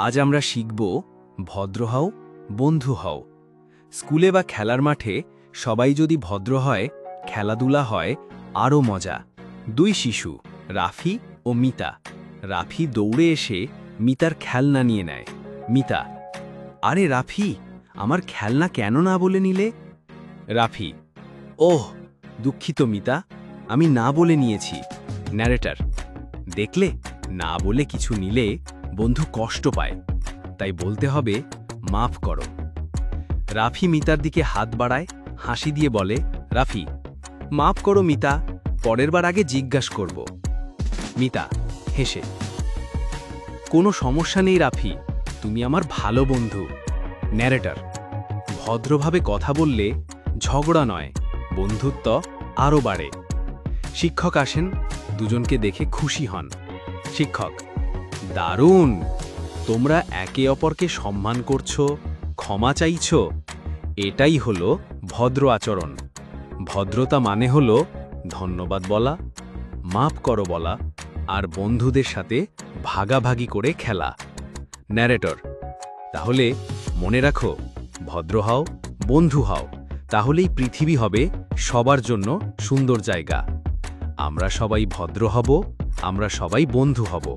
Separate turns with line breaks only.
আজ আমরা শিখব ভদ্র হও, বন্ধু হও। স্কুলে বা খেলার মাঠে সবাই যদি ভদ্র হয়, খেলাধুলা হয় আরও মজা। দুই শিশু, রাফি ও মিতা। রাফি দৌড়ে এসে মিতার খেলনা নিয়ে নেয়। মিতা: আরে রাফি, আমার খেলনা কেন না বলে নিলে? রাফি: ওহ, দুঃখিত মিতা, আমি না বলে নিয়েছি। ন্যারেটর: দেখলে, না বলে কিছু নিলে বন্ধু কষ্ট পায়, তাই বলতে হবে মাফ করো। রাফি মিতার দিকে হাত বাড়ায়, হাসি দিয়ে বলে, রাফি, মাফ করো মিতা, পরের বার আগে জিজ্ঞাসা করব। মিতা হেসে: কোনো সমস্যা নেই রাফি, তুমি আমার ভালো বন্ধু। ন্যারেটর: ভদ্রভাবে কথা বললে ঝগড়া নয়, বন্ধুত্ব আরও বাড়ে। শিক্ষক আসেন, দুজনকে দেখে খুশি হন। শিক্ষক: দারুণ, তোমরা একে অপরকে সম্মান করছো, ক্ষমা চাইছো, এটাই হলো ভদ্র আচরণ। ভদ্রতা মানে হলো ধন্যবাদ বলা, মাফ করো বলা, আর বন্ধুদের সাথে ভাগাভাগি করে খেলা। ন্যারেটর: তাহলে মনে রাখো, ভদ্র হও, বন্ধু হও, তাহলেই পৃথিবী হবে সবার জন্য সুন্দর জায়গা। আমরা সবাই ভদ্র হব, আমরা সবাই বন্ধু হব।